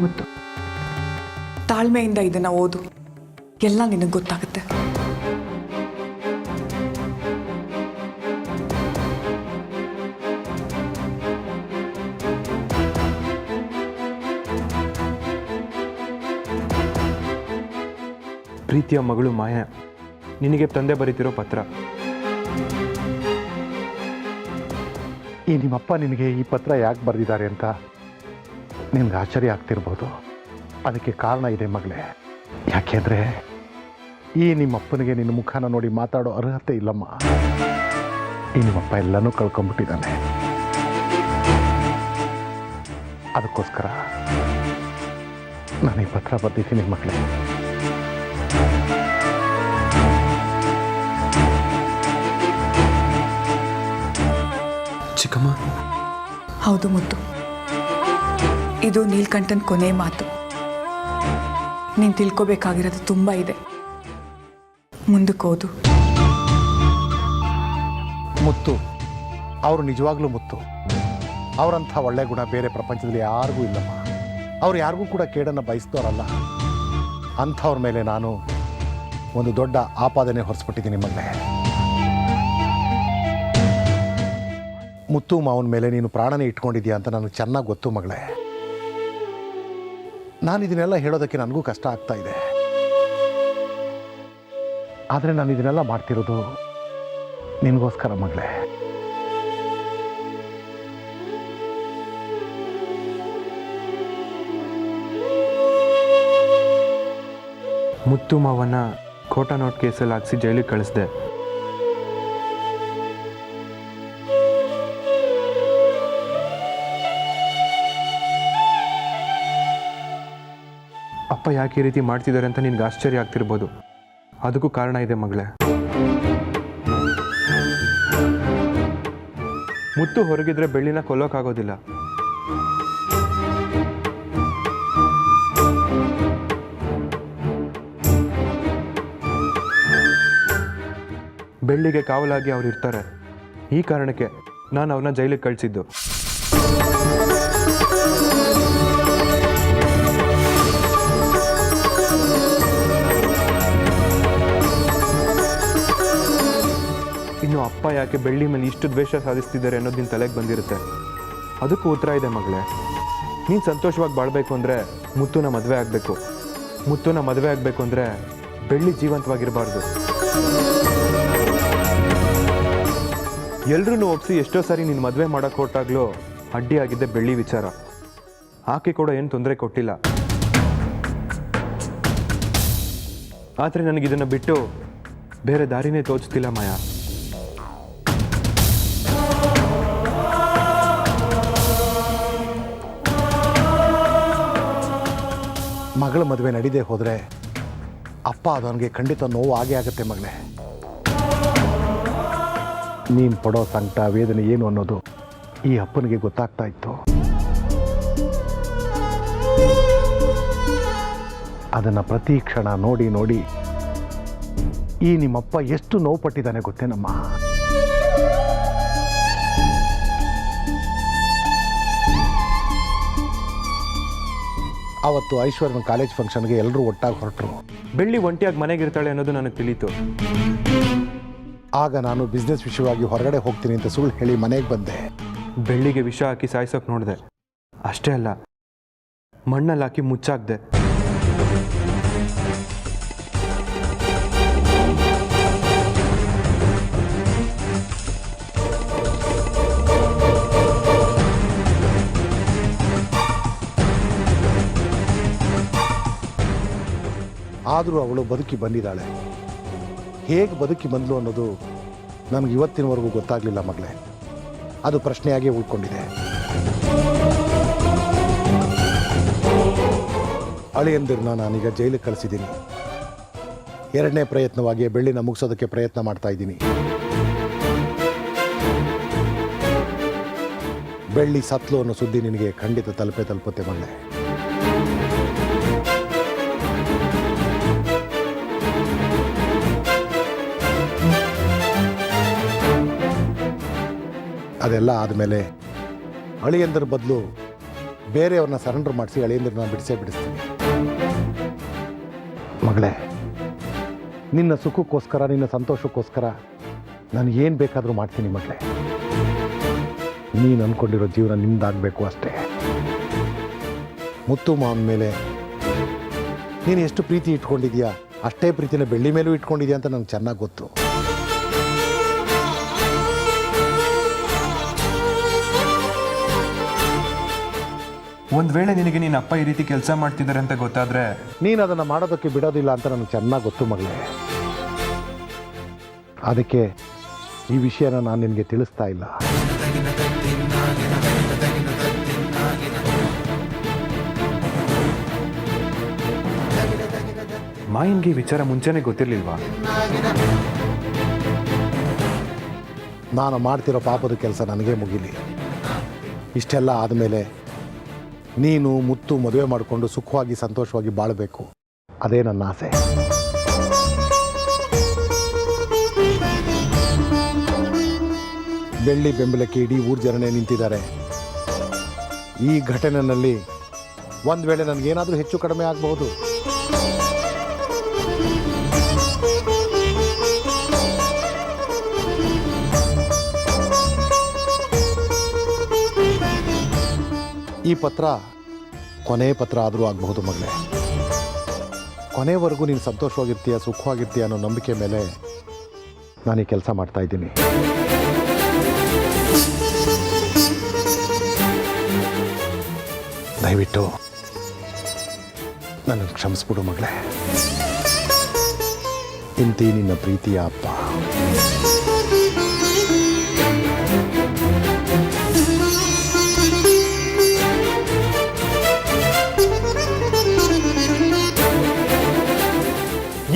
ಮುತ್ತು. ತಾಳ್ಮೆಯಿಂದ ಇದನ್ನು ಓದು, ಎಲ್ಲ ನಿನಗೆ ಗೊತ್ತಾಗುತ್ತೆ. ಪ್ರೀತಿಯ ಮಗಳು ಮಾಯಾ, ನಿನಗೆ ತಂದೆ ಬರೀತಿರೋ ಪತ್ರ. ಈ ನಿಮ್ಮಪ್ಪ ನಿನಗೆ ಈ ಪತ್ರ ಯಾಕೆ ಬರೆದಿದ್ದಾರೆ ಅಂತ ನಿನಗೆ ಆಶ್ಚರ್ಯ ಆಗ್ತಿರ್ಬೋದು. ಅದಕ್ಕೆ ಕಾರಣ ಇದೆ ಮಗಳೇ. ಯಾಕೆಂದರೆ ಈ ನಿಮ್ಮಪ್ಪನಿಗೆ ನಿನ್ನ ಮುಖನ ನೋಡಿ ಮಾತಾಡೋ ಅರ್ಹತೆ ಇಲ್ಲಮ್ಮ. ಈ ನಿಮ್ಮಪ್ಪ ಎಲ್ಲನೂ ಕಳ್ಕೊಂಡ್ಬಿಟ್ಟಿದ್ದಾನೆ. ಅದಕ್ಕೋಸ್ಕರ ನಾನು ಈ ಪತ್ರ ಬರೆದಿದ್ದೀನಿ ಮಗಳೇ. ಚಿಕ್ಕಮ್ಮ. ಹೌದು ಮುತ್ತು, ಇದು ನೀಲ್ಕಂಠನ್ ಕೊನೆ ಮಾತು. ನೀನು ತಿಳ್ಕೊಬೇಕಾಗಿರೋದು ತುಂಬ ಇದೆ. ಮುಂದಕ್ಕೆ ಓದು. ಮುತ್ತು ಅವರು ನಿಜವಾಗ್ಲೂ ಮುತ್ತು. ಅವರಂಥ ಒಳ್ಳೆ ಗುಣ ಬೇರೆ ಪ್ರಪಂಚದಲ್ಲಿ ಯಾರಿಗೂ ಇಲ್ಲಮ್ಮ. ಅವ್ರು ಯಾರಿಗೂ ಕೂಡ ಕೇಡನ್ನು ಬಯಸ್ತೋರಲ್ಲ. ಅಂಥವ್ರ ಮೇಲೆ ನಾನು ಒಂದು ದೊಡ್ಡ ಆಪಾದನೆ ಹೊರಿಸ್ಬಿಟ್ಟಿದ್ದೀನಿ ಮಗಳೇ. ಮುತ್ತು ಮಾವನ ಮೇಲೆ ನೀನು ಪ್ರಾಣನೇ ಇಟ್ಕೊಂಡಿದ್ಯಾ ಅಂತ ನನಗೆ ಚೆನ್ನಾಗಿ ಗೊತ್ತು ಮಗಳೇ. ನಾನು ಇದನ್ನೆಲ್ಲ ಹೇಳೋದಕ್ಕೆ ನನಗೂ ಕಷ್ಟ ಆಗ್ತಾ ಇದೆ. ಆದರೆ ನಾನು ಇದನ್ನೆಲ್ಲ ಮಾಡ್ತಿರೋದು ನಿನಗೋಸ್ಕರ ಮಗಳೇ. ಮುತ್ತು ಮಾವನ್ನ ಖೋಟಾ ನೋಟ್ ಕೇಸಲ್ಲಿ ಹಾಕಿಸಿ ಜೈಲಿಗೆ ಕಳಿಸ್ದೆ. ಅಪ್ಪ ಯಾಕೆ ಈ ರೀತಿ ಮಾಡ್ತಿದ್ದಾರೆ ಅಂತ ನಿನ್ಗೆ ಆಶ್ಚರ್ಯ ಆಗ್ತಿರ್ಬೋದು. ಅದಕ್ಕೂ ಕಾರಣ ಇದೆ ಮಗಳೇ. ಮುತ್ತು ಹೊರಗಿದ್ರೆ ಬೆಳ್ಳಿನ ಕೊಲ್ಲೋಕ್ಕಾಗೋದಿಲ್ಲ. ಬೆಳ್ಳಿಗೆ ಕಾವಲಾಗಿ ಅವ್ರು ಇರ್ತಾರೆ. ಈ ಕಾರಣಕ್ಕೆ ನಾನು ಅವ್ರನ್ನ ಜೈಲಿಗೆ ಕಳಿಸಿದ್ದು. ಇನ್ನು ಅಪ್ಪ ಯಾಕೆ ಬೆಳ್ಳಿ ಮೇಲೆ ಇಷ್ಟು ದ್ವೇಷ ಸಾಧಿಸ್ತಿದ್ದಾರೆ ಅನ್ನೋದು ನಿನ್ನ ತಲೆಗೆ ಬಂದಿರುತ್ತೆ. ಅದಕ್ಕೂ ಉತ್ತರ ಇದೆ ಮಗಳೇ. ನೀನು ಸಂತೋಷವಾಗಿ ಬಾಳಬೇಕು ಅಂದರೆ ಮುತ್ತುನ ಮದುವೆ ಆಗಬೇಕು. ಮುತ್ತುನ ಮದುವೆ ಆಗಬೇಕು ಅಂದರೆ ಬೆಳ್ಳಿ ಜೀವಂತವಾಗಿರಬಾರ್ದು. ಎಲ್ರೂ ಒಪ್ಪಿಸಿ ಎಷ್ಟೋ ಸಾರಿ ನೀನು ಮದುವೆ ಮಾಡೋಕ್ಕೆ ಹೊರಟಾಗ್ಲೂ ಅಡ್ಡಿಯಾಗಿದ್ದೆ ಬೆಳ್ಳಿ ವಿಚಾರ. ಆಕೆ ಕೂಡ ಏನು ತೊಂದರೆ ಕೊಟ್ಟಿಲ್ಲ. ಆದರೆ ನನಗಿದನ್ನು ಬಿಟ್ಟು ಬೇರೆ ದಾರಿನೇ ತೋಚ್ತಿಲ್ಲ ಮಾಯಾ. ಮಗಳ ಮದುವೆ ನಡೀದೇ ಹೋದರೆ ಅಪ್ಪ ಅದವನಿಗೆ ಖಂಡಿತ ನೋವು ಆಗೇ ಆಗುತ್ತೆ ಮಗಳೇ. ನೀನು ಪಡೋ ಸಂಕಟ ವೇದನೆ ಏನು ಅನ್ನೋದು ಈ ಅಪ್ಪನಿಗೆ ಗೊತ್ತಾಗ್ತಾ ಇತ್ತು. ಅದನ್ನು ಪ್ರತಿ ಕ್ಷಣ ನೋಡಿ ನೋಡಿ ಈ ನಿಮ್ಮಪ್ಪ ಎಷ್ಟು ನೋವು ಪಟ್ಟಿದ್ದಾನೆ ಗೊತ್ತೇನಮ್ಮ. ಅವತ್ತು ಐಶ್ವರ್ಯನ ಕಾಲೇಜ್ ಫಂಕ್ಷನ್ಗೆ ಎಲ್ಲರೂ ಒಟ್ಟಾಗಿ ಹೊರಟರು. ಬೆಳ್ಳಿ ಒಂಟಿಯಾಗಿ ಮನೆಗಿರ್ತಾಳೆ ಅನ್ನೋದು ನನಗೆ ತಿಳಿತು. ಆಗ ನಾನು ಬಿಸ್ನೆಸ್ ವಿಷಯವಾಗಿ ಹೊರಗಡೆ ಹೋಗ್ತೀನಿ ಅಂತ ಸುಳ್ಳು ಹೇಳಿ ಮನೆಗೆ ಬಂದೆ. ಬೆಳ್ಳಿಗೆ ವಿಷ ಹಾಕಿ ಸಾಯಿಸೋಕೆ ನೋಡಿದೆ. ಅಷ್ಟೇ ಅಲ್ಲ, ಮಣ್ಣಲ್ಲಿ ಹಾಕಿ ಮುಚ್ಚಾಕ್ದೆ. ಆದರೂ ಅವಳು ಬದುಕಿ ಬಂದಿದ್ದಾಳೆ. ಹೇಗೆ ಬದುಕಿ ಬಂದಳು ಅನ್ನೋದು ನನಗೆ ಇವತ್ತಿನವರೆಗೂ ಗೊತ್ತಾಗಲಿಲ್ಲ ಮಗಳೇ. ಅದು ಪ್ರಶ್ನೆಯಾಗೇ ಉಳ್ಕೊಂಡಿದೆ. ಅಳಿಯಂದಿರನ್ನ ನಾನೀಗ ಜೈಲಿಗೆ ಕಳಿಸಿದ್ದೀನಿ. ಎರಡನೇ ಪ್ರಯತ್ನವಾಗಿ ಬೆಳ್ಳಿನ ಮುಗಿಸೋದಕ್ಕೆ ಪ್ರಯತ್ನ ಮಾಡ್ತಾ ಇದ್ದೀನಿ. ಬೆಳ್ಳಿ ಸತ್ಲು ಅನ್ನೋ ಸುದ್ದಿ ನಿನಗೆ ಖಂಡಿತ ತಲುಪುತ್ತೆ ಮಗಳೇ. ಅದೆಲ್ಲ ಆದಮೇಲೆ ಅಳಿಯಂದರ ಬದಲು ಬೇರೆಯವ್ರನ್ನ ಸರೆಂಡರ್ ಮಾಡಿಸಿ ಅಳಿಯಂದ್ರನ್ನ ಬಿಡಿಸ್ತೀನಿ. ಮಗಳೇ, ನಿನ್ನ ಸುಖಕ್ಕೋಸ್ಕರ, ನಿನ್ನ ಸಂತೋಷಕ್ಕೋಸ್ಕರ ನಾನು ಏನು ಬೇಕಾದರೂ ಮಾಡ್ತೀನಿ ಮಗಳೇ. ನೀನು ಅಂದ್ಕೊಂಡಿರೋ ಜೀವನ ನಿಮ್ದಾಗಬೇಕು ಅಷ್ಟೇ. ಮುತ್ತು ಮಾವನ ಮೇಲೆ ನೀನು ಎಷ್ಟು ಪ್ರೀತಿ ಇಟ್ಕೊಂಡಿದ್ಯಾ ಅಷ್ಟೇ ಪ್ರೀತಿನ ಬೆಳ್ಳಿ ಮೇಲೂ ಇಟ್ಕೊಂಡಿದ್ಯಾ ಅಂತ ನನಗೆ ಚೆನ್ನಾಗಿ ಗೊತ್ತು. ಒಂದು ವೇಳೆ ನಿನಗೆ ನಿನ್ನ ಅಪ್ಪ ಈ ರೀತಿ ಕೆಲಸ ಮಾಡ್ತಿದ್ದಾರೆ ಅಂತ ಗೊತ್ತಾದರೆ ನೀನು ಅದನ್ನು ಮಾಡೋದಕ್ಕೆ ಬಿಡೋದಿಲ್ಲ ಅಂತ ನನಗೆ ಚೆನ್ನಾಗಿ ಗೊತ್ತು ಮಗಳೇ. ಅದಕ್ಕೆ ಈ ವಿಷಯನ ನಾನು ನಿನಗೆ ತಿಳಿಸ್ತಾ ಇಲ್ಲ. ಮಾಯನ್ಗೆ ಈ ವಿಚಾರ ಮುಂಚೆನೇ ಗೊತ್ತಿರಲಿಲ್ವಾ? ನಾನು ಮಾಡ್ತಿರೋ ಪಾಪದ ಕೆಲಸ ನನಗೆ ಮುಗಿಲಿ. ಇಷ್ಟೆಲ್ಲ ಆದಮೇಲೆ ನೀನು ಮುತ್ತು ಮದುವೆ ಮಾಡಿಕೊಂಡು ಸುಖವಾಗಿ ಸಂತೋಷವಾಗಿ ಬಾಳಬೇಕು, ಅದೇ ನನ್ನ ಆಸೆ. ಬೆಳ್ಳಿ ಬೆಂಬಲಕ್ಕೆ ಇಡೀ ಊರು ಜನನೇ ನಿಂತಿದ್ದಾರೆ. ಈ ಘಟನೆಯಲ್ಲಿ ಒಂದು ವೇಳೆ ನನಗೇನಾದರೂ ಹೆಚ್ಚು ಕಡಿಮೆ ಆಗಬಹುದು. ಈ ಪತ್ರ ಕೊನೆ ಪತ್ರ ಆದರೂ ಆಗಬಹುದು ಮಗಳೇ. ಕೊನೆವರೆಗೂ ನೀನು ಸಂತೋಷವಾಗಿರ್ತೀಯ, ಸುಖವಾಗಿರ್ತೀಯ ಅನ್ನೋ ನಂಬಿಕೆ ಮೇಲೆ ನಾನು ಈ ಕೆಲಸ ಮಾಡ್ತಾ ಇದ್ದೀನಿ. ದಯವಿಟ್ಟು ನನ್ನನ್ನು ಕ್ಷಮಿಸ್ಬಿಡು ಮಗಳೇ. ಇಂತಿ ನಿನ್ನ ಪ್ರೀತಿಯ ಅಪ್ಪ.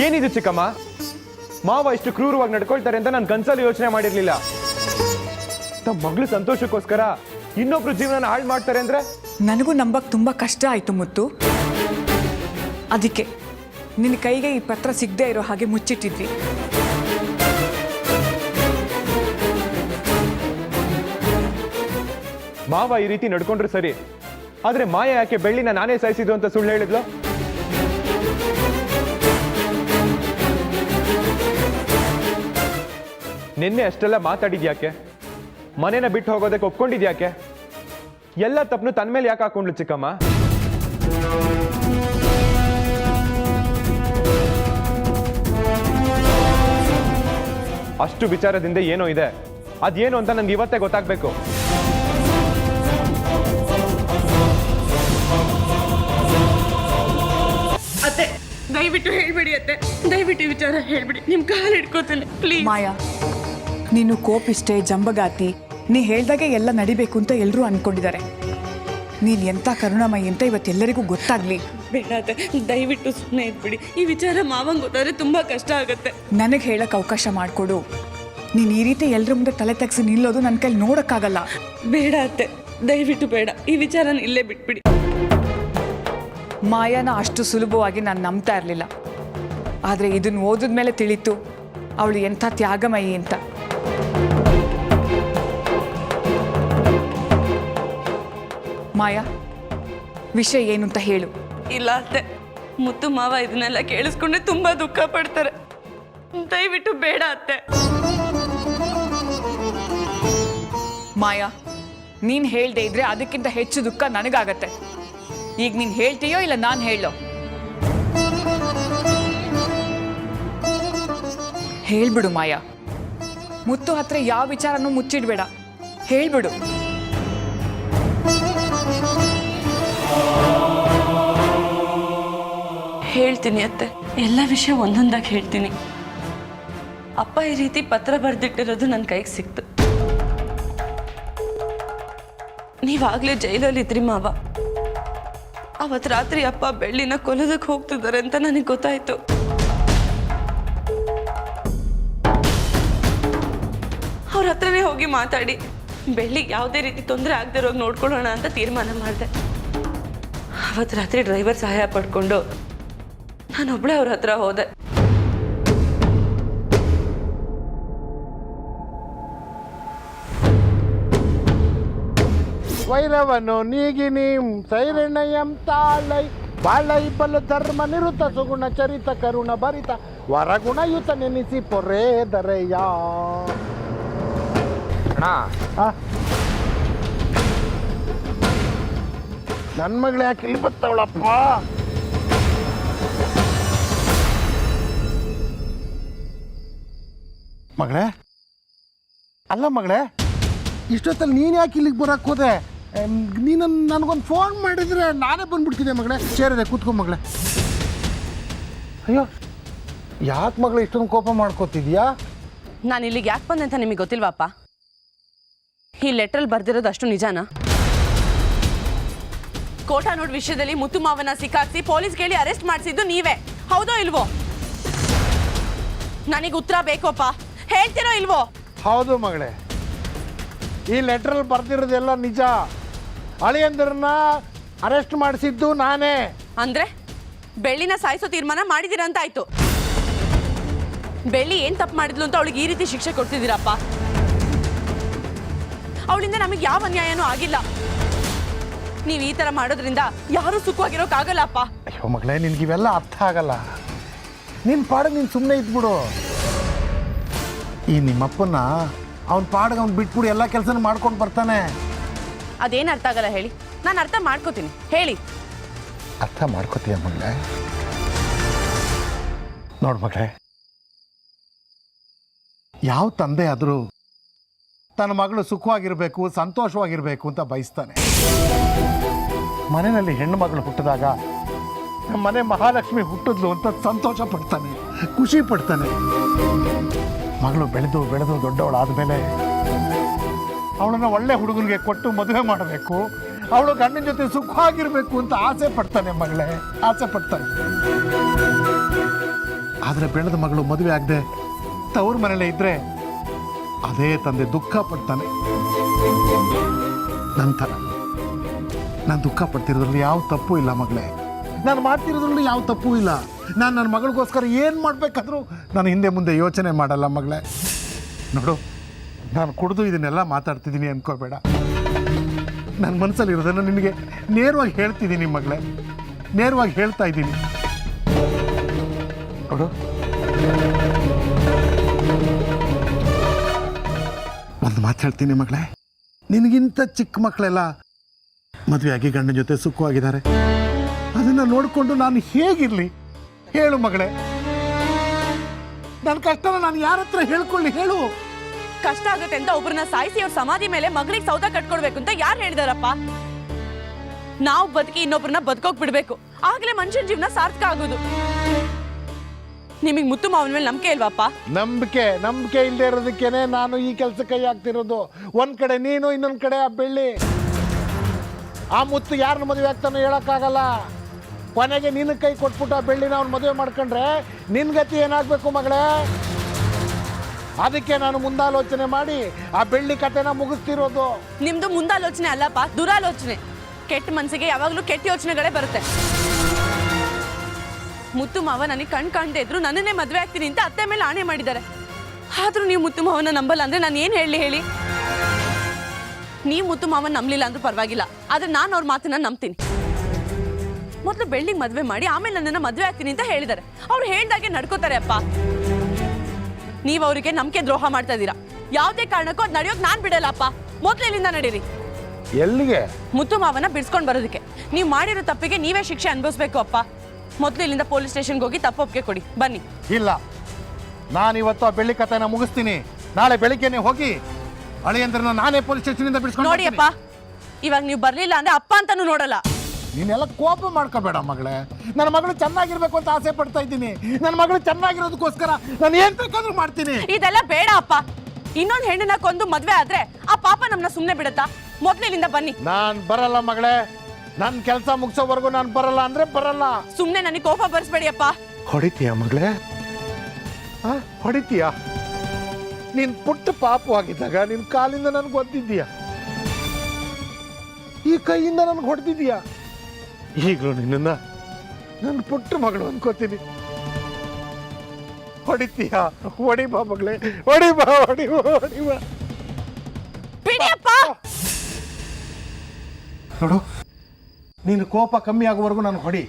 ಏನಿದು ಚಿಕ್ಕಮ್ಮ? ಮಾವ ಇಷ್ಟು ಕ್ರೂರವಾಗಿ ನಡ್ಕೊಳ್ತಾರೆ ಅಂತ ನಾನು ಕನ್ಸಲ್ಲಿ ಯೋಚನೆ ಮಾಡಿರ್ಲಿಲ್ಲ. ತಮ್ಮ ಮಗಳು ಸಂತೋಷಕ್ಕೋಸ್ಕರ ಇನ್ನೊಬ್ರು ಜೀವನ ಹಾಳು ಮಾಡ್ತಾರೆ ಅಂದ್ರೆ ನನಗೂ ನಂಬಕ್ ತುಂಬ ಕಷ್ಟ ಆಯಿತು ಮುತ್ತು. ಅದಕ್ಕೆ ನಿನ್ನ ಕೈಗೆ ಈ ಪತ್ರ ಸಿಗದೆ ಇರೋ ಹಾಗೆ ಮುಚ್ಚಿಟ್ಟಿದ್ವಿ. ಮಾವ ಈ ರೀತಿ ನಡ್ಕೊಂಡ್ರು ಸರಿ, ಆದ್ರೆ ಮಾಯ ಯಾಕೆ ಬೆಳ್ಳಿನ ನಾನೇ ಸಾಯಿಸಿದ್ದು ಅಂತ ಸುಳ್ಳು ಹೇಳಿದ್ಲು? ನಿನ್ನೆ ಅಷ್ಟೆಲ್ಲ ಮಾತಾಡಿದ್ಯಾಕೆ? ಮನೇನ ಬಿಟ್ಟು ಹೋಗೋದಕ್ಕೆ ಒಪ್ಕೊಂಡಿದ್ಯಾಕೆ? ಎಲ್ಲ ತಪ್ಪನು ತನ್ನ ಮೇಲೆ ಯಾಕೆ ಹಾಕೊಂಡ್ಲು ಚಿಕ್ಕಮ್ಮ? ಅಷ್ಟು ವಿಚಾರದಿಂದ ಏನೋ ಇದೆ, ಅದೇನು ಅಂತ ನನ್ಗೆ ಇವತ್ತೇ ಗೊತ್ತಾಗ್ಬೇಕು. ಅತ್ತೆ ದಯವಿಟ್ಟು ಹೇಳ್ಬೇಡಿ ಅತ್ತೆ, ದಯವಿಟ್ಟು ವಿಚಾರ ಹೇಳ್ಬಿಡಿ, ನಿಮ್ ಕಾಲು ಹಿಡ್ಕೋತೀನಿ ಪ್ಲೀಸ್. ಮಾಯಾ, ನೀನು ಕೋಪಿಷ್ಟೇ, ಜಂಬಗಾತಿ, ನೀ ಹೇಳ್ದಾಗೆ ಎಲ್ಲ ನಡಿಬೇಕು ಅಂತ ಎಲ್ಲರೂ ಅನ್ಕೊಂಡಿದ್ದಾರೆ. ನೀನು ಎಂಥ ಕರುಣಾಮಯಿ ಅಂತ ಇವತ್ತೆಲ್ಲರಿಗೂ ಗೊತ್ತಾಗ್ಲಿ. ಬೇಡ ಅತ್ತೆ, ದಯವಿಟ್ಟು ಸುಮ್ಮನೆ ಇದ್ಬಿಡಿ. ಈ ವಿಚಾರ ಮಾವಂಗ್ ಗೊತ್ತಾದ್ರೆ ತುಂಬಾ ಕಷ್ಟ ಆಗುತ್ತೆ. ನನಗೆ ಹೇಳಕ್ಕೆ ಅವಕಾಶ ಮಾಡಿಕೊಡು. ನೀನು ಈ ರೀತಿ ಎಲ್ಲರ ಮುಂದೆ ತಲೆ ತೆಗ್ಸಿ ನಿಲ್ಲೋದು ನನ್ನ ಕೈಲಿ ನೋಡೋಕ್ಕಾಗಲ್ಲ. ಬೇಡ ಅತ್ತೆ, ದಯವಿಟ್ಟು ಬೇಡ. ಈ ವಿಚಾರನ ಇಲ್ಲೇ ಬಿಟ್ಬಿಡಿ. ಮಾಯಾನ ಅಷ್ಟು ಸುಲಭವಾಗಿ ನಾನು ನಂಬ್ತಾ ಇರಲಿಲ್ಲ. ಆದರೆ ಇದನ್ನು ಓದಿದ ಮೇಲೆ ತಿಳಿತು ಅವಳು ಎಂಥ ತ್ಯಾಗಮಯಿ ಅಂತ. ಮಾಯಾ, ವಿಷಯ ಏನು ಅಂತ ಹೇಳು. ಇಲ್ಲ ಅತ್ತೆ, ಮುತ್ತು ಮಾವ ಇದನ್ನೆಲ್ಲ ಕೇಳಿಸ್ಕೊಂಡ್ರೆ ತುಂಬಾ ದುಃಖ ಪಡ್ತಾರೆ. ದಯವಿಟ್ಟು ಬೇಡ ಅತ್ತೆ. ಮಾಯಾ, ನೀನು ಹೇಳ್ದೆ ಇದ್ರೆ ಅದಕ್ಕಿಂತ ಹೆಚ್ಚು ದುಃಖ ನನಗಾಗತ್ತೆ. ಈಗ ನೀನು ಹೇಳ್ತೀಯೋ ಇಲ್ಲ ನಾನು ಹೇಳೋ? ಹೇಳ್ಬಿಡು ಮಾಯಾ. ಮುತ್ತು ಹತ್ರ ಯಾವ ವಿಚಾರನೂ ಮುಚ್ಚಿಡ್ಬೇಡ, ಹೇಳ್ಬಿಡು. ಹೇಳ್ತೀನಿ ಅತ್ತೆ, ಎಲ್ಲ ವಿಷಯ ಒಂದೊಂದಾಗಿ ಹೇಳ್ತೀನಿ. ಅಪ್ಪ ಈ ರೀತಿ ಪತ್ರ ಬರೆದಿಟ್ಟಿರೋದು ನನ್ನ ಕೈಗೆ ಸಿಕ್ತು. ನೀವಾಗಲೇ ಜೈಲಲ್ಲಿದ್ರಿ ಮಾವ. ಅವತ್ತು ರಾತ್ರಿ ಅಪ್ಪ ಬೆಳ್ಳಿನ ಕೊಲ್ಲೋದಕ್ಕೆ ಹೋಗ್ತಿದ್ದಾರೆ ಅಂತ ನನಗೆ ಗೊತ್ತಾಯ್ತು. ಅವ್ರ ಹತ್ರನೇ ಹೋಗಿ ಮಾತಾಡಿ ಬೆಳ್ಳಿಗೆ ಯಾವುದೇ ರೀತಿ ತೊಂದರೆ ಆಗದಿರೋಗಿ ನೋಡ್ಕೊಳ್ಳೋಣ ಅಂತ ತೀರ್ಮಾನ ಮಾಡಿದೆ. ಅವತ್ತು ರಾತ್ರಿ ಡ್ರೈವರ್ ಸಹಾಯ ಪಡ್ಕೊಂಡು ನಾನೊಬ್ಳೆ ಅವ್ರ ಹತ್ರ ಹೋದೆ. ವೈರವನು ನೀಗಿನೀಂ ಸೈರಣಯಂ ತಾಳೈ ಬಾಳೈ ಬಲ ಧರ್ಮ ನಿರುತ ಸುಗುಣ ಚರಿತ ಕರುಣ ಭರಿತ ವರಗುಣಯುತ ನೆನೆಸಿ ಪೊರೇ ದರೆಯ. ನನ್ನ ಮಗಳು ಯಾಕೆ ಇಲ್ಲಿ ಬರ್ತಾವಳಪ್ಪ? ಮಗಳೇ, ಅಲ್ಲ ಮಗಳೇ, ಇಷ್ಟೊತ್ತಲ್ಲಿ ನೀನು ಯಾಕೆ ಇಲ್ಲಿಗೆ ಬರೋಕ್ಕೆ ಹೋದೆ? ನೀನು ನನಗೊಂದು ಫೋನ್ ಮಾಡಿದರೆ ನಾನೇ ಬಂದ್ಬಿಡ್ತಿದ್ದೆ ಮಗಳೇ. ಸೇರಿದೆ, ಕೂತ್ಕೊ ಮಗಳೇ. ಅಯ್ಯೋ, ಯಾಕೆ ಮಗಳು ಇಷ್ಟೊಂದು ಕೋಪ ಮಾಡ್ಕೋತಿದ್ಯಾ? ನಾನು ಇಲ್ಲಿಗೆ ಯಾಕೆ ಬಂದೆ ಅಂತ ನಿಮಗೆ ಗೊತ್ತಿಲ್ವಾಪ್ಪ? ಈ ಲೆಟ್ರಲ್ಲಿ ಬರ್ದಿರೋದು ಅಷ್ಟು ನಿಜಾನಾ? ಕೋಟಾನೋಡ್ ವಿಷಯದಲ್ಲಿ ಮುತ್ತು ಮಾವನ ಸಿಕ್ಕಾಕ್ಸಿ ಪೊಲೀಸ್ ಕೇಳಿ ಅರೆಸ್ಟ್ ಮಾಡಿಸಿದ್ದು ನೀವೇ, ಹೌದೋ ಇಲ್ವೋ? ನನಗೆ ಉತ್ತರ ಬೇಕೋಪ್ಪ, ಹೇಳ್ತಿರೋ ಇಲ್ವೋ? ಹೌದು ಮಗಳೇ, ಈ ಲೆಟ್ರಲ್ಲಿ ಬರ್ದಿರೋದೆಲ್ಲ ನಿಜ. ಅಳಿಯಂದ್ರನ್ನ ಅರೆಸ್ಟ್ ಮಾಡಿಸಿದ್ದು ನಾನೇ. ಅಂದ್ರೆ ಬೆಳ್ಳಿನ ಸಾಯಿಸೋ ತೀರ್ಮಾನ ಮಾಡಿದ್ದೀರಾ ಅಂತ ಆಯ್ತು. ಬೆಳ್ಳಿ ಏನ್ ತಪ್ಪು ಮಾಡಿದ್ಲು ಅಂತ ಅವಳಿಗೆ ಈ ರೀತಿ ಶಿಕ್ಷೆ ಕೊಡ್ತಿದ್ದೀರಪ್ಪ? ಅವಳಿಂದ ನಮಗೆ ಯಾವ ಅನ್ಯಾಯನೂ ಆಗಿಲ್ಲ. ನೀವು ಈ ತರ ಮಾಡೋದ್ರಿಂದ ಯಾರು ಸುಖವಾಗಿರೋಕ್ಕಾಗಲ್ಲಪ್ಪ. ಅಯ್ಯೋ ಮಗಳೇ, ನಿನ್ಗಿವೆಲ್ಲ ಅರ್ಥ ಆಗಲ್ಲ. ನಿನ್ನ ಪಾಡಿಗೆ ನೀನು ಸುಮ್ಮನೆ ಇದ್ಬಿಡು. ಈ ನಿಮ್ಮಪ್ಪನ ಅವನ ಪಾಡಿಗೆ ಅವ್ನು ಬಿಟ್ಬಿಡು, ಎಲ್ಲ ಕೆಲಸನೂ ಮಾಡ್ಕೊಂಡು ಬರ್ತಾನೆ. ಅದೇನು ಅರ್ಥ ಆಗಲ್ಲ ಹೇಳಿ, ನಾನು ಅರ್ಥ ಮಾಡ್ಕೋತೀನಿ, ಹೇಳಿ. ಅರ್ಥ ಮಾಡ್ಕೋತೀಯ ಮಗಳೇ? ನೋಡು ಮಗಳೇ, ಯಾವ ತಂದೆ ಆದರೂ ತನ್ನ ಮಗಳು ಸುಖವಾಗಿರಬೇಕು, ಸಂತೋಷವಾಗಿರಬೇಕು ಅಂತ ಬಯಸ್ತಾನೆ. ಮನೆಯಲ್ಲಿ ಹೆಣ್ಣು ಮಗಳು ಹುಟ್ಟಿದಾಗ ನಮ್ಮ ಮನೆ ಮಹಾಲಕ್ಷ್ಮಿ ಹುಟ್ಟಿದ್ಲು ಅಂತ ಸಂತೋಷ ಪಡ್ತಾನೆ, ಖುಷಿ ಪಡ್ತಾನೆ. ಮಗಳು ಬೆಳೆದು ಬೆಳೆದು ದೊಡ್ಡವಳಾದಮೇಲೆ ಅವಳನ್ನು ಒಳ್ಳೆ ಹುಡುಗನಿಗೆ ಕೊಟ್ಟು ಮದುವೆ ಮಾಡಬೇಕು, ಅವಳು ಗಂಡನ ಜೊತೆ ಸುಖವಾಗಿರಬೇಕು ಅಂತ ಆಸೆ ಪಡ್ತಾನೆ ಮಗಳೇ, ಆಸೆ ಪಡ್ತಾನೆ. ಆದರೆ ಬೆಳೆದ ಮಗಳು ಮದುವೆ ಆಗದೆ ತವ್ರ ಮನೇಲೇ ಇದ್ರೆ ಅದೇ ತಂದೆ ದುಃಖ ಪಡ್ತಾನೆ. ನಂತರ ನಾನು ದುಃಖ ಪಡ್ತಿರೋದ್ರಲ್ಲಿ ಯಾವ ತಪ್ಪು ಇಲ್ಲ ಮಗಳೇ, ನಾನು ಮಾಡ್ತಿರೋದ್ರಲ್ಲಿ ಯಾವ ತಪ್ಪು ಇಲ್ಲ. ನಾನು ನನ್ನ ಮಗಳಿಗೋಸ್ಕರ ಏನು ಮಾಡಬೇಕಾದ್ರೂ ನಾನು ಹಿಂದೆ ಮುಂದೆ ಯೋಚನೆ ಮಾಡಲ್ಲ ಮಗಳೇ. ನೋಡು, ನಾನು ಕುಡಿದು ಇದನ್ನೆಲ್ಲ ಮಾತಾಡ್ತಿದ್ದೀನಿ ಅನ್ಕೋಬೇಡ. ನನ್ನ ಮನಸ್ಸಲ್ಲಿರೋದನ್ನು ನಿನಗೆ ನೇರವಾಗಿ ಹೇಳ್ತಿದ್ದೀನಿ ಮಗಳೇ, ನೇರವಾಗಿ ಹೇಳ್ತಾ ಇದ್ದೀನಿ. ನೋಡು, ಒಂದು ಮಾತು ಹೇಳ್ತೀನಿ ಮಗಳೇ, ನಿನಗಿಂತ ಚಿಕ್ಕ ಮಕ್ಕಳೆಲ್ಲ ಮದುವೆಯಾಗಿ ಗಂಡನ ಜೊತೆ ಸುಖವಾಗಿದ್ದಾರೆ. ಅದನ್ನು ನೋಡಿಕೊಂಡು ನಾನು ಹೇಗಿರಲಿ ಹೇಳು ಮಗಳೇ? ನನ್ನ ಕಷ್ಟನ ನಾನು ಯಾರ ಹತ್ರ ಹೇಳ್ಕೊಳ್ಳಿ ಹೇಳು? ಕಷ್ಟ ಆಗುತ್ತೆ ಅಂತ ಒಬ್ಬರನ್ನ ಸಾಯಿಸಿ ಅವ್ರ ಸಮಾಧಿ ಮೇಲೆ ಮಗಳಿಗೆ ಸೌದ ಕಟ್ಕೊಡ್ಬೇಕು ಅಂತ ಯಾರು ಹೇಳಿದಾರಪ್ಪ? ನಾವು ಬದುಕಿ ಇನ್ನೊಬ್ಬರನ್ನ ಬದುಕೋಕ್ ಬಿಡ್ಬೇಕು, ಆಗ್ಲೇ ಮನುಷ್ಯನ ಜೀವನ ಸಾರ್ಥಕ ಆಗೋದು. ನಿಮಗೆ ಮುತ್ತು ಮಾವನ ಮೇಲೆ ನಂಬಿಕೆ ಇಲ್ವಾಪ್ಪ? ನಂಬಿಕೆ ಇಲ್ಲದೆ ಇರೋದಕ್ಕೇನೆ ನಾನು ಈ ಕೆಲಸ ಕೈ ಹಾಕ್ತಿರೋದು. ಒಂದ್ ಕಡೆ ನೀನು, ಇನ್ನೊಂದ್ ಕಡೆ ಆ ಬೆಳ್ಳಿ. ಆ ಮುತ್ತು ಯಾರನ್ನ ಮದುವೆ ಆಗ್ತಾನೋ ಹೇಳಕ್ಕಾಗಲ್ಲ. ಕೊನೆಗೆ ನಿನ್ನ ಕೈ ಕೊಟ್ಬಿಟ್ಟು ಆ ಬೆಳ್ಳಿನ ಅವ್ನು ಮದುವೆ ಮಾಡ್ಕೊಂಡ್ರೆ ನಿನ್ ಗತಿ ಏನಾಗಬೇಕು ಮಗಳೇ? ಅದಕ್ಕೆ ನಾನು ಮುಂದಾಲೋಚನೆ ಮಾಡಿ ಆ ಬೆಳ್ಳಿ ಕಥೆನ ಮುಗಿಸ್ತಿರೋದು. ನಿಮ್ದು ಮುಂದಾಲೋಚನೆ ಅಲ್ಲಪ್ಪ, ದುರಾಲೋಚನೆ. ಕೆಟ್ಟ ಮನಸ್ಸಿಗೆ ಯಾವಾಗಲೂ ಕೆಟ್ಟ ಯೋಚನೆಗಳೇ ಬರುತ್ತೆ. ಮುತ್ತು ಮಾವ ನನಗೆ ಕಾಣದೇ ಇದ್ರು ನನ್ನನ್ನೇ ಮದುವೆ ಆಗ್ತೀನಿ ಅಂತ ಅತ್ತೆ ಮೇಲೆ ಆಣೆ ಮಾಡಿದ್ದಾರೆ. ಆದ್ರೂ ನೀವು ಮುತ್ತು ಮಾವನ ನಂಬಲ್ಲ ಅಂದ್ರೆ ನಾನು ಏನು ಹೇಳಿ? ನೀವು ಮುತ್ತು ಮಾವನ ನಂಬಲಿಲ್ಲ ಅಂದ್ರೂ ಪರವಾಗಿಲ್ಲ, ಆದ್ರೆ ನಾನು ಅವ್ರ ಮಾತನ್ನ ನಂಬ್ತೀನಿ. ಮೊದಲು ಬೆಳ್ಳಿಗೆ ಮದುವೆ ಮಾಡಿ ಆಮೇಲೆ ನನ್ನನ್ನು ಮದುವೆ ಆಗ್ತೀನಿ ಅಂತ ಹೇಳಿದ್ದಾರೆ. ಅವ್ರು ಹೇಳ್ದಾಗೆ ನಡ್ಕೋತಾರೆ ಅಪ್ಪ. ನೀವು ಅವರಿಗೆ ನಂಬಿಕೆ ದ್ರೋಹ ಮಾಡ್ತಾ ಇದ್ದೀರಾ. ಯಾವುದೇ ಕಾರಣಕ್ಕೂ ಅದು ನಡೆಯೋಕೆ ನಾನು ಬಿಡಲ್ಲಪ್ಪ. ಮೊದಲು ಇಲ್ಲಿಂದ ನಡೀರಿ. ಎಲ್ಲಿಗೆ? ಮುತ್ತು ಮಾವನ ಬಿಡಿಸ್ಕೊಂಡು ಬರೋದಕ್ಕೆ. ನೀವು ಮಾಡಿರೋ ತಪ್ಪಿಗೆ ನೀವೇ ಶಿಕ್ಷೆ ಅನುಭವಿಸ್ಬೇಕು ಅಪ್ಪ. ಮೊದಲು ಇಲ್ಲಿಂದ ಪೊಲೀಸ್ ಸ್ಟೇಷನ್ಗೆ ಹೋಗಿ ತಪ್ಪೊಪ್ಪಿಗೆ ಕೊಡಿ, ಬನ್ನಿ. ಇಲ್ಲ, ನಾನು ಇವತ್ತು ಆ ಬೆಳ್ಳಿ ಕಥೆನ ಮುಗಿಸ್ತೀನಿ. ನಾಳೆ ಬೆಳಿಗ್ಗೆನೆ ಹೋಗಿ ಅಳಿಯಂದ್ರನ್ನ ನಾನೇ ಪೊಲೀಸ್ ಸ್ಟೇಷನಿಂದ ಬಿಡಿಸ್ಕೊಂಡು ನೋಡಿ ಅಪ್ಪ, ಇವಾಗ ನೀವು ಬರ್ಲಿಲ್ಲ ಅಂದ್ರೆ ಅಪ್ಪ ಅಂತಾನು ನೋಡಲ್ಲ. ನೀನೆಲ್ಲ ಕೋಪ ಮಾಡ್ಕೋಬೇಡ ಮಗಳೇ. ನನ್ನ ಮಗಳು ಚೆನ್ನಾಗಿರ್ಬೇಕು ಅಂತ ಆಸೆ ಪಡ್ತಾ ಇದ್ದೀನಿ. ನನ್ನ ಮಗಳು ಚೆನ್ನಾಗಿರೋದಕ್ಕೋಸ್ಕರ ನಾನು ಏನ್ ಬೇಕಾದ್ರೂ ಮಾಡ್ತೀನಿ. ಇದೆಲ್ಲ ಬೇಡ ಅಪ್ಪ. ಇನ್ನೊಂದು ಹೆಣ್ಣನ್ನ ಕೊಂದು ಮದ್ವೆ ಆದ್ರೆ ಆ ಪಾಪ ನಮ್ಮನ್ನ ಸುಮ್ಮನೆ ಬಿಡತ್ತಾ? ಮೊದಲು ಇಲ್ಲಿಂದ ಬನ್ನಿ. ನಾನ್ ಬರಲ್ಲ ಮಗಳೇ. ನನ್ನ ಕೆಲಸ ಮುಗಿಸೋವರೆಗೂ ನಾನು ಬರಲ್ಲ ಅಂದ್ರೆ ಬರಲ್ಲ. ಸುಮ್ಮನೆ ನನಗೆ ಕೋಪ ಬರ್ಸ್ಬೇಡಿ ಅಪ್ಪ. ಹೊಡಿತೀಯ ಮಗಳೇ? ಹೊಡಿತೀಯ? ನೀನ್ ಪುಟ್ಟ ಪಾಪವಾಗಿದ್ದಾಗ ನಿನ್ ಕಾಲಿಂದ ನನ್ಗೆ ಒದ್ದಿದ್ದೀಯ, ಈ ಕೈಯಿಂದ ನನ್ಗೆ ಹೊಡೆದಿದ್ದೀಯ. ಈಗಲೂ ನಿನ್ನ ನನ್ನ ಪುಟ್ಟ ಮಗಳು ಅನ್ಕೋತೀನಿ. ಹೊಡಿತೀಯ? ಹೊಡಿ ಬಾ ಮಗಳೇ, ಹೊಡಿ ಬಾ, ಹೊಡಿ ಬಾ, ಹೊಡಿ ಬಾ. ಬಿಡಿ ಅಪ್ಪ. ನೋಡು, ನೀನು ಕೋಪ ಕಮ್ಮಿ ಆಗೋವರೆಗೂ ನಾನು ಹೊಡಿ,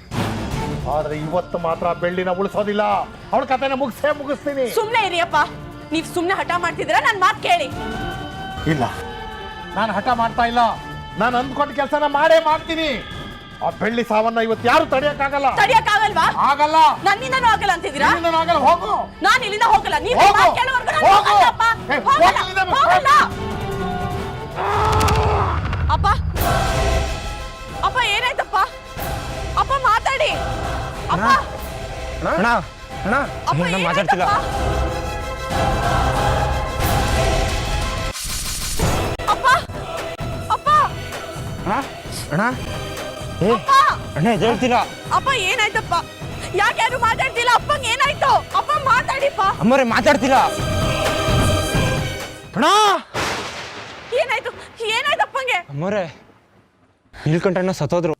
ಆದ್ರೆ ಇವತ್ತು ಮಾತ್ರ ಬೆಳ್ಳಿನ ಉಳಿಸೋದಿಲ್ಲ. ಅವಳ ಕಥೆನ ಮುಗಿಸ್ತೀನಿ. ಸುಮ್ನೆ ಇರಿಯಪ್ಪ, ನೀವ್ ಸುಮ್ನೆ ಹಠ ಮಾಡ್ತಿದ್ದೀರಾ? ನನ್ ಮಾತು ಕೇಳಿ. ಇಲ್ಲ, ನಾನು ಹಠ ಮಾಡ್ತಾ ಇಲ್ಲ. ನಾನು ಅಂದ್ಕೊಂಡ ಕೆಲಸನ ಮಾಡೇ ಮಾಡ್ತೀನಿ. ಆ ಬೆಳ್ಳಿ ಸಾವನ್ನ ಇವತ್ತು ಯಾರು ತಡೆಯಕ್ಕಾಗಲ್ಲ. ತಡಿಯಕ್ಕಾಗಲ್ವಾ? ಆಗಲ್ಲ. ನನ್ನಿಂದನೂ ಆಗಲ್ಲ ಅಂತಿದ್ದೀರಾ? ನಿನ್ನಿಂದನೂ ಆಗಲ್ಲ. ಹೋಗು. ನಾನು ಇಲ್ಲಿಂದ ಹೋಗಲ್ಲ. ನೀವು ಹೋಗು. ಮಾತು ಕೇಳೋವರೆಗೂ ನಾನು ಹೋಗು. ಹೋಗಲ್ಲಪ್ಪ. ಏ, ಹೋಗಲ್ಲ. ಹೋಗಲ್ಲ. ಹೋಗಲ್ಲ. ಅಪ್ಪ, ಅಪ್ಪ ಏನಾಯ್ತಪ್ಪ? ಅಪ್ಪ ಮಾತಾಡಿ. ಅಪ್ಪ, ಅಣ್ಣ ಅಣ್ಣ ಅಪ್ಪ ನಾನು ಮಾತಾಡ್ತಿಲ್ಲ. ಅಪ್ಪ, ಅಪ್ಪ, ಅಣ್ಣ ಏ ಅಪ್ಪ, ಅಣ್ಣ ಎದ್ದೇಳ್ತಿಲ್ಲ. ಅಪ್ಪ ಏನಾಯ್ತಪ್ಪ? ಯಾಕೆ ಯಾರು ಮಾತಾಡ್ತಿಲ್ಲ? ಅಪ್ಪಂಗೆ ಏನಾಯ್ತು? ಅಪ್ಪ ಮಾತಾಡಿಪ್ಪ. ಅಮ್ಮರೇ ಮಾತಾಡ್ತಿಲ್ಲ. ಅಣ್ಣ ಏನಾಯ್ತು? ಏನಾಯ್ತು ಅಪ್ಪಂಗೆ? ಅಮ್ಮರೇ ನೀಲ್ಕಂಠಣ್ಣ ಸತ್ತೋದ್ರು.